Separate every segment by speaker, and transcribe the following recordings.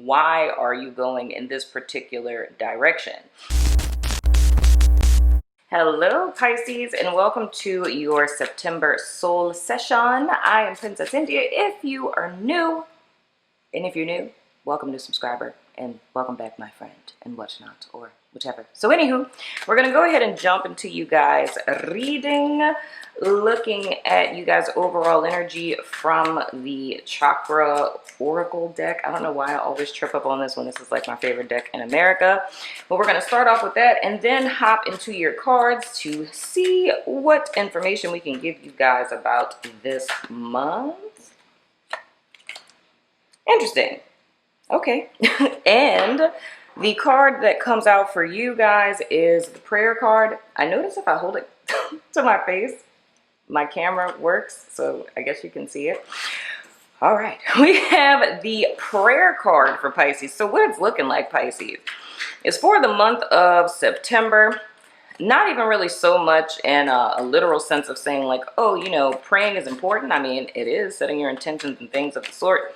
Speaker 1: why are you going in this particular direction? Hello Pisces, and welcome to your September soul session. I am Princess India. If you are new, and if you're new, welcome new subscriber, and welcome back my friend, and whatnot, or whichever. So anywho, we're gonna go ahead and jump into you guys reading, looking at you guys overall energy from the chakra oracle deck. I don't know why I always trip up on this one. This is like my favorite deck in America, but we're gonna start off with that and then hop into your cards to see what information we can give you guys about this month. Interesting. Okay. And the card that comes out for you guys is the prayer card. I notice if I hold it to my face, my camera works, so I guess you can see it. All right, we have the prayer card for Pisces. So what it's looking like, Pisces, is for the month of September. Not even really so much in a literal sense of saying like, oh, you know, praying is important. I mean, it is, setting your intentions and things of the sort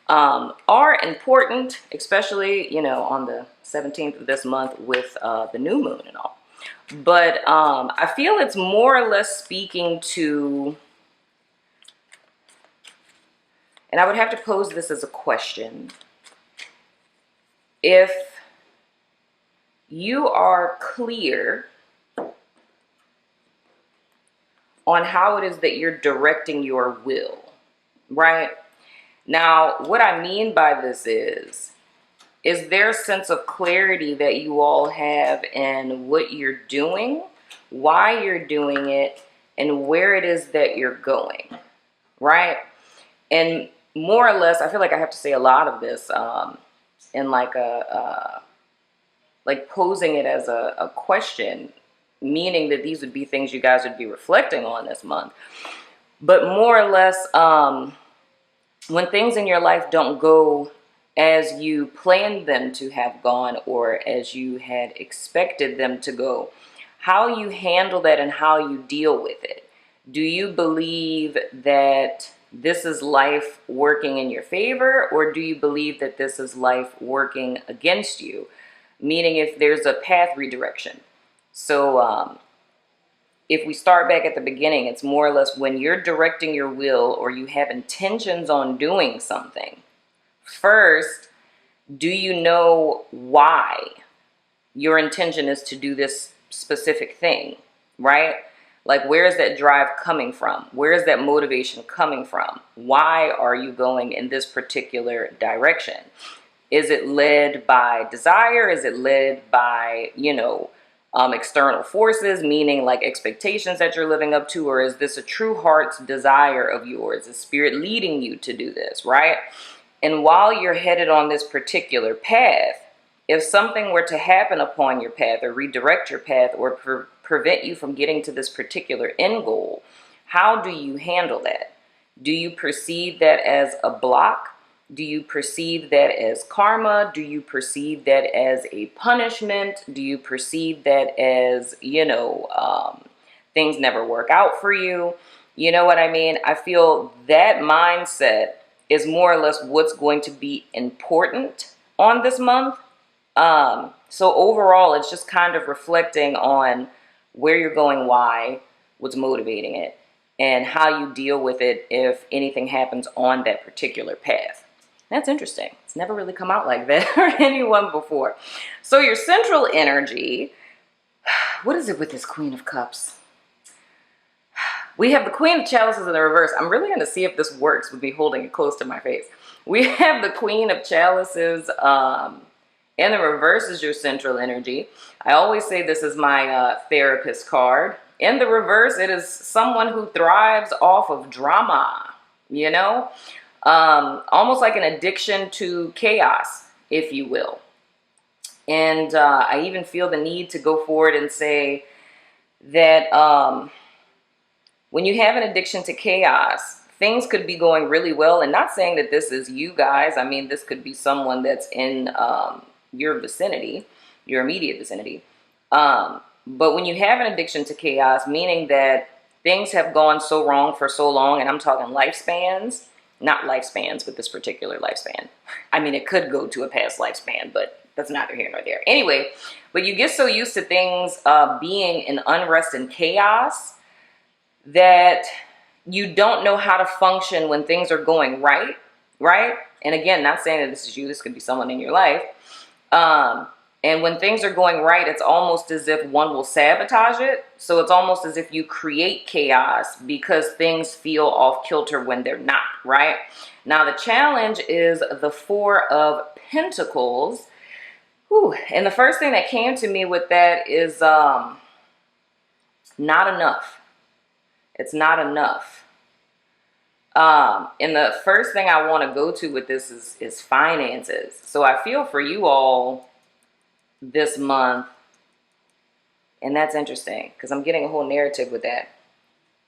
Speaker 1: are important, especially, you know, on the 17th of this month with the new moon and all. But I feel it's more or less speaking to, and I would have to pose this as a question. If you are clear on how it is that you're directing your will, right? Now, what I mean by this is there a sense of clarity that you all have in what you're doing, why you're doing it, and where it is that you're going, right? And more or less, I feel like I have to say a lot of this in like like posing it as a question, meaning that these would be things you guys would be reflecting on this month. But more or less, when things in your life don't go as you planned them to have gone or as you had expected them to go, how you handle that and how you deal with it. Do you believe that this is life working in your favor, or do you believe that this is life working against you? Meaning if there's a path redirection. So if we start back at the beginning, it's more or less when you're directing your will or you have intentions on doing something. First, do you know why your intention is to do this specific thing, right? Like, where is that drive coming from? Where is that motivation coming from? Why are you going in this particular direction? Is it led by desire? Is it led by, you know, external forces, meaning like expectations that you're living up to? Or is this a true heart's desire of yours? Is spirit leading you to do this, right? And while you're headed on this particular path, if something were to happen upon your path or redirect your path or prevent you from getting to this particular end goal, how do you handle that? Do you perceive that as a block? Do you perceive that as karma? Do you perceive that as a punishment? Do you perceive that as, you know, things never work out for you? You know what I mean? I feel that mindset is more or less what's going to be important on this month. So overall, it's just kind of reflecting on where you're going, why, what's motivating it, and how you deal with it if anything happens on that particular path. That's interesting. It's never really come out like that for anyone before. So your central energy, what is it with this Queen of Cups? We have the Queen of Chalices in the reverse. I'm really going to see if this works with me holding it close to my face. We have the Queen of Chalices, and the reverse is your central energy. I always say this is my therapist card. In the reverse, it is someone who thrives off of drama, you know? Almost like an addiction to chaos, if you will. And I even feel the need to go forward and say that when you have an addiction to chaos, things could be going really well. And not saying that this is you guys. I mean, this could be someone that's in your vicinity, your immediate vicinity. But when you have an addiction to chaos, meaning that things have gone so wrong for so long, and I'm talking lifespans, not lifespans, but this particular lifespan. I mean, it could go to a past lifespan, but that's neither here nor there. Anyway, but you get so used to things being in unrest and chaos that you don't know how to function when things are going right, right? And again, not saying that this is you, this could be someone in your life. And when things are going right, it's almost as if one will sabotage it. So it's almost as if you create chaos because things feel off kilter when they're not, right? Now, the challenge is the Four of Pentacles. Whew. And the first thing that came to me with that is not enough. It's not enough. And the first thing I want to go to with this is finances. So I feel for you all this month, and that's interesting because I'm getting a whole narrative with that.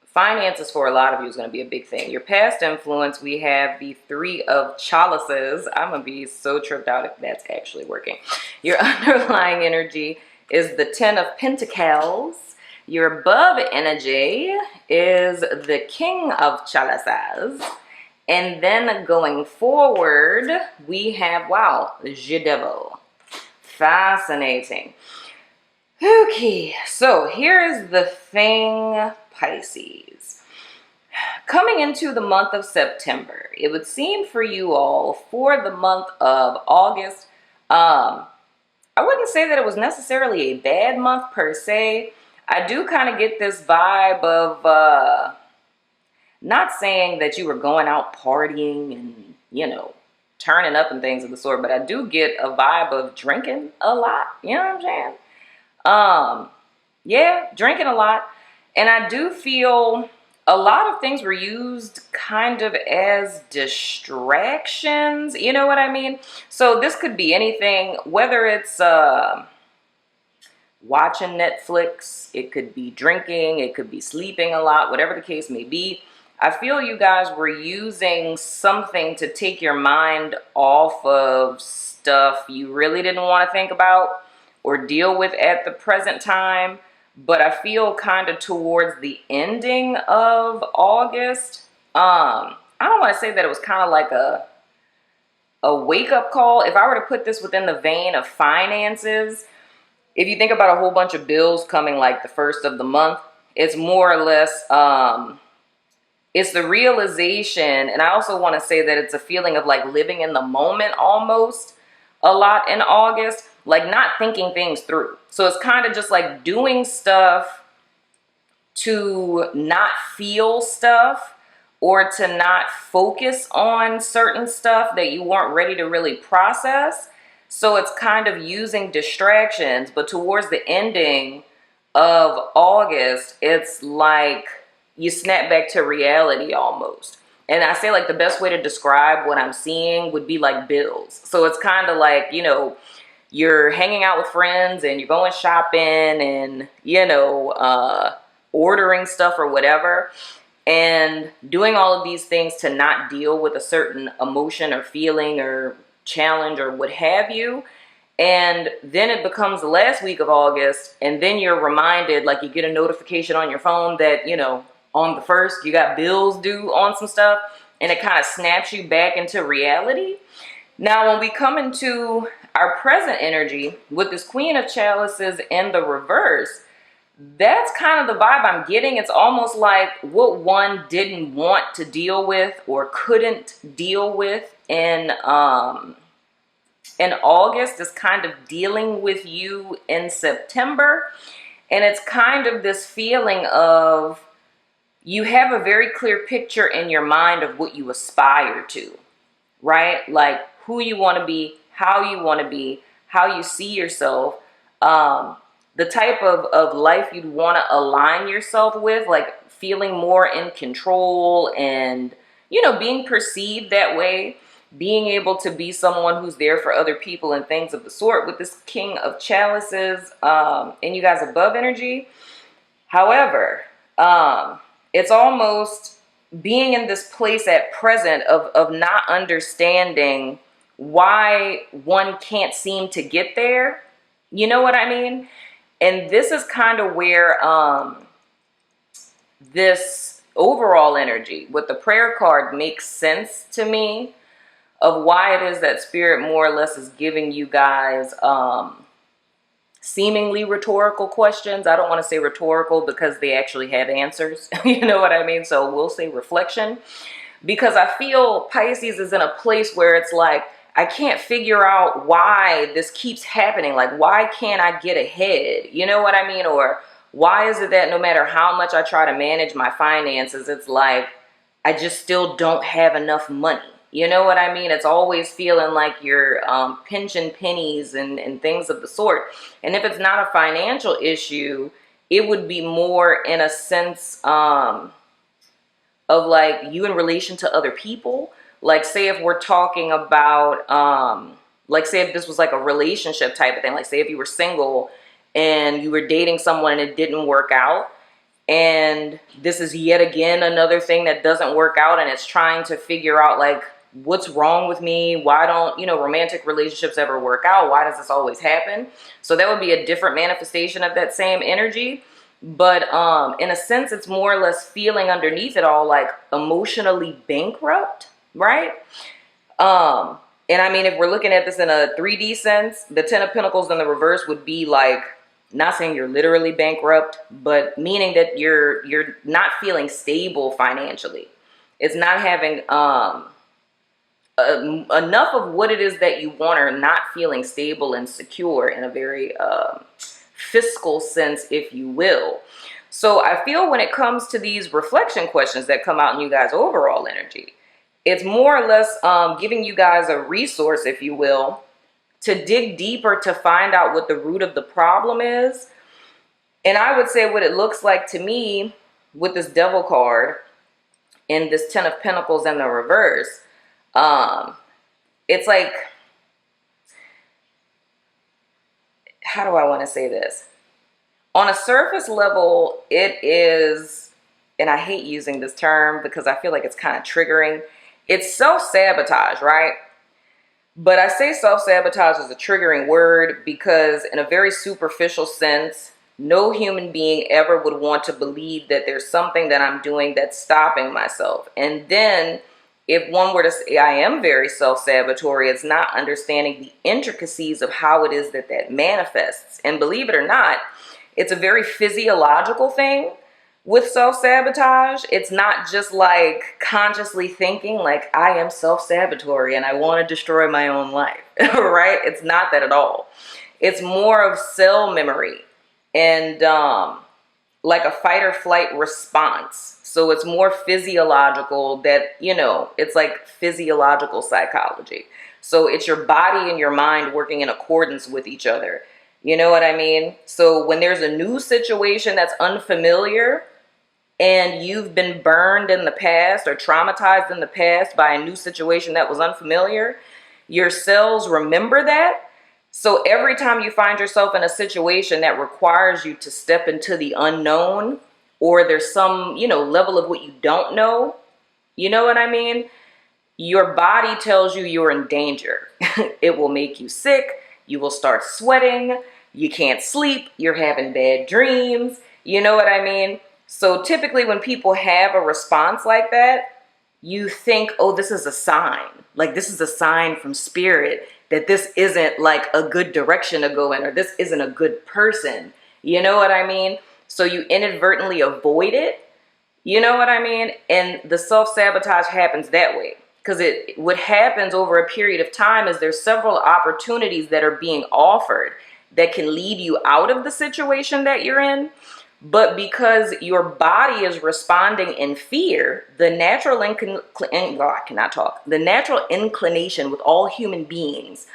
Speaker 1: Finances for a lot of you is going to be a big thing. Your past influence, we have the Three of Chalices. I'm going to be so tripped out if that's actually working. Your underlying energy is the Ten of Pentacles. Your above energy is the King of Chalices. And then going forward, we have, wow, the Devil. Fascinating. Okay, so here is the thing, Pisces. Coming into the month of September, it would seem for you all for the month of August, I wouldn't say that it was necessarily a bad month per se. I do kind of get this vibe of not saying that you were going out partying and, you know, turning up and things of the sort, but I do get a vibe of drinking a lot. You know what I'm saying? Yeah, drinking a lot. And I do feel a lot of things were used kind of as distractions. You know what I mean? So this could be anything, whether it's watching Netflix, it could be drinking, it could be sleeping a lot, whatever the case may be. I feel you guys were using something to take your mind off of stuff you really didn't want to think about or deal with at the present time. But I feel kind of towards the ending of August, I don't want to say that it was kind of like a wake-up call. If I were to put this within the vein of finances, if you think about a whole bunch of bills coming like the first of the month, it's more or less... it's the realization, and I also want to say that it's a feeling of like living in the moment almost a lot in August, like not thinking things through. So it's kind of just like doing stuff to not feel stuff or to not focus on certain stuff that you weren't ready to really process. So it's kind of using distractions, but towards the ending of August, it's like you snap back to reality almost. And I say like the best way to describe what I'm seeing would be like bills. So it's kind of like, you know, you're hanging out with friends and you're going shopping and, you know, ordering stuff or whatever, and doing all of these things to not deal with a certain emotion or feeling or challenge or what have you. And then it becomes the last week of August, and then you're reminded, like you get a notification on your phone that, you know, on the 1st, you got bills due on some stuff, and it kind of snaps you back into reality. Now, when we come into our present energy with this Queen of Chalices in the reverse, that's kind of the vibe I'm getting. It's almost like what one didn't want to deal with or couldn't deal with in August is kind of dealing with you in September. And it's kind of this feeling of, you have a very clear picture in your mind of what you aspire to, right? Like who you want to be, how you want to be, how you see yourself, the type of life you'd want to align yourself with, like feeling more in control and, you know, being perceived that way, being able to be someone who's there for other people and things of the sort with this King of Chalices and you guys above energy. However, it's almost being in this place at present of not understanding why one can't seem to get there. You know what I mean? And this is kind of where this overall energy with the prayer card makes sense to me of why it is that spirit more or less is giving you guys seemingly rhetorical questions. I don't want to say rhetorical because they actually have answers. You know what I mean? So we'll say reflection, because I feel Pisces is in a place where it's like, I can't figure out why this keeps happening. Like, why can't I get ahead? You know what I mean? Or why is it that no matter how much I try to manage my finances, it's like I just still don't have enough money. You know what I mean? It's always feeling like you're pinching pennies and things of the sort. And if it's not a financial issue, it would be more in a sense of like you in relation to other people. Like, say if we're talking about, like say if this was like a relationship type of thing, like say if you were single and you were dating someone and it didn't work out, and this is yet again another thing that doesn't work out, and it's trying to figure out like, what's wrong with me? Why don't, you know, romantic relationships ever work out? Why does this always happen? So that would be a different manifestation of that same energy. But in a sense, it's more or less feeling underneath it all like emotionally bankrupt, right? And I mean, if we're looking at this in a 3D sense, the 10 of Pentacles in the reverse would be like, not saying you're literally bankrupt, but meaning that you're not feeling stable financially. It's not having enough of what it is that you want, or not feeling stable and secure in a very fiscal sense, if you will. So I feel when it comes to these reflection questions that come out in you guys' overall energy, it's more or less giving you guys a resource, if you will, to dig deeper to find out what the root of the problem is. And I would say what it looks like to me with this Devil card and this 10 of Pentacles in the reverse, it's like, how do I want to say this? On a surface level, it is, and I hate using this term because I feel like it's kind of triggering. It's self-sabotage, right? But I say self-sabotage is a triggering word because in a very superficial sense, no human being ever would want to believe that there's something that I'm doing that's stopping myself. And then if one were to say I am very self-sabotatory, it's not understanding the intricacies of how it is that that manifests. And believe it or not, it's a very physiological thing with self-sabotage. It's not just like consciously thinking like I am self-sabotatory and I want to destroy my own life, right? It's not that at all. It's more of cell memory and like a fight or flight response. So it's more physiological that, you know, it's like physiological psychology. So it's your body and your mind working in accordance with each other. You know what I mean? So when there's a new situation that's unfamiliar and you've been burned in the past or traumatized in the past by a new situation that was unfamiliar, your cells remember that. So every time you find yourself in a situation that requires you to step into the unknown, or there's some, you know, level of what you don't know, you know what I mean? Your body tells you you're in danger. It will make you sick. You will start sweating. You can't sleep. You're having bad dreams. You know what I mean? So typically when people have a response like that, you think, oh, this is a sign. Like this is a sign from spirit that this isn't like a good direction to go in, or this isn't a good person. You know what I mean? So you inadvertently avoid it. You know what I mean? And the self-sabotage happens that way. Because what happens over a period of time is there's several opportunities that are being offered that can lead you out of the situation that you're in. But because your body is responding in fear, the natural the natural inclination with all human beings,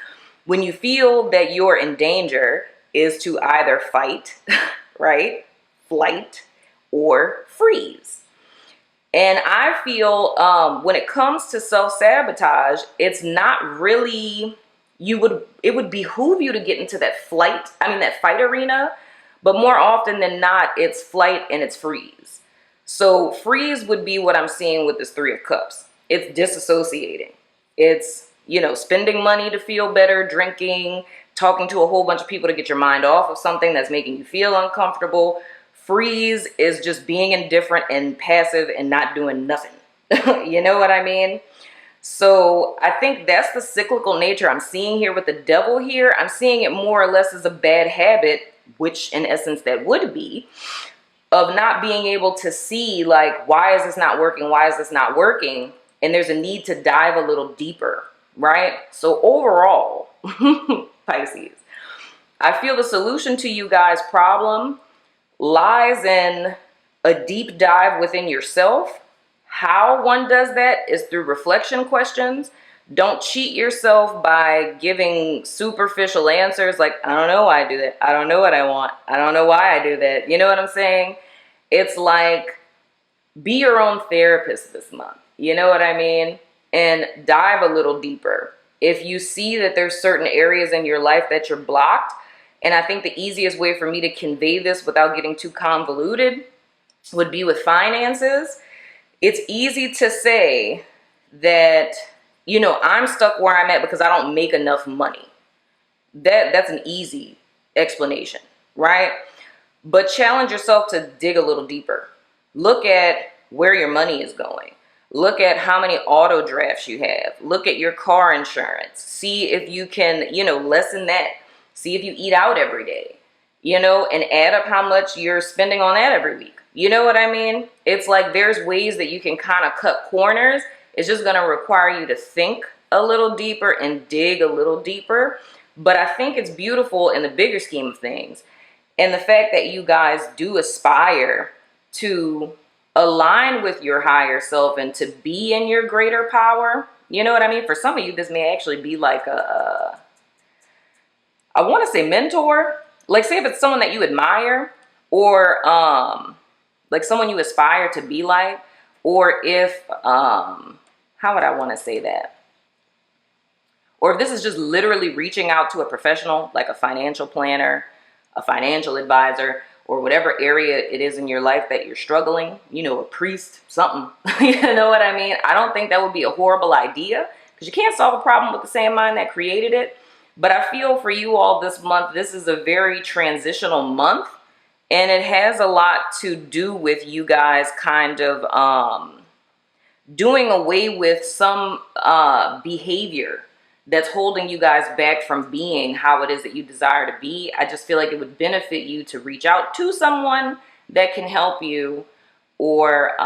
Speaker 1: when you feel that you're in danger, is to either fight, right, flight, or freeze. And I feel when it comes to self-sabotage, it's not really, it would behoove you to get into that that fight arena, but more often than not, it's flight and it's freeze. So freeze would be what I'm seeing with this Three of Cups. It's disassociating. It's, you know, spending money to feel better, drinking, talking to a whole bunch of people to get your mind off of something that's making you feel uncomfortable. Freeze is just being indifferent and passive and not doing nothing. You know what I mean? So I think that's the cyclical nature I'm seeing here with the devil here. I'm seeing it more or less as a bad habit, which in essence that would be, of not being able to see, like, why is this not working? Why is this not working? And there's a need to dive a little deeper, right? So overall, Pisces, I feel the solution to you guys' problem lies in a deep dive within yourself. How one does that is through reflection questions. Don't cheat yourself by giving superficial answers like, I don't know why I do that. I don't know what I want. I don't know why I do that. You know what I'm saying? It's like, be your own therapist this month. You know what I mean? And dive a little deeper. If you see that there's certain areas in your life that you're blocked, and I think the easiest way for me to convey this without getting too convoluted would be with finances. It's easy to say that, you know, I'm stuck where I'm at because I don't make enough money. That's an easy explanation, right? But challenge yourself to dig a little deeper. Look at where your money is going. Look at how many auto drafts you have. Look at your car insurance. See if you can, you know, lessen that. See if you eat out every day, you know, and add up how much you're spending on that every week. You know what I mean? It's like there's ways that you can kind of cut corners. It's just going to require you to think a little deeper and dig a little deeper. But I think it's beautiful in the bigger scheme of things. And the fact that you guys do aspire to align with your higher self and to be in your greater power. You know what I mean? For some of you, this may actually be like I want to say mentor. Like, say if it's someone that you admire, or like someone you aspire to be like, or if how would I want to say that? Or if this is just literally reaching out to a professional, like a financial planner, a financial advisor, or whatever area it is in your life that you're struggling, you know, a priest, something. You know what I mean? I don't think that would be a horrible idea, because you can't solve a problem with the same mind that created it. But I feel for you all this month, this is a very transitional month, and it has a lot to do with you guys kind of doing away with some behavior that's holding you guys back from being how it is that you desire to be. I just feel like it would benefit you to reach out to someone that can help you, or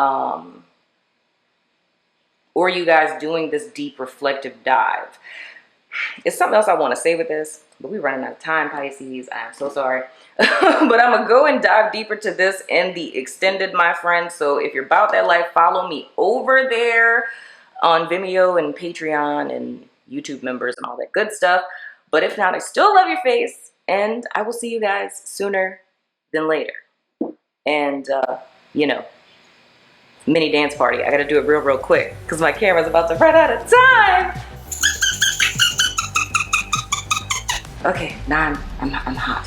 Speaker 1: you guys doing this deep reflective dive. It's something else I want to say with this, but we're running out of time, Pisces. I'm so sorry. But I'm going to go and dive deeper to this in the extended, my friend. So if you're about that life, follow me over there on Vimeo and Patreon and YouTube members and all that good stuff. But if not, I still love your face, and I will see you guys sooner than later. And, you know, mini dance party. I got to do it real quick because my camera's about to run out of time. Okay, now I'm hot.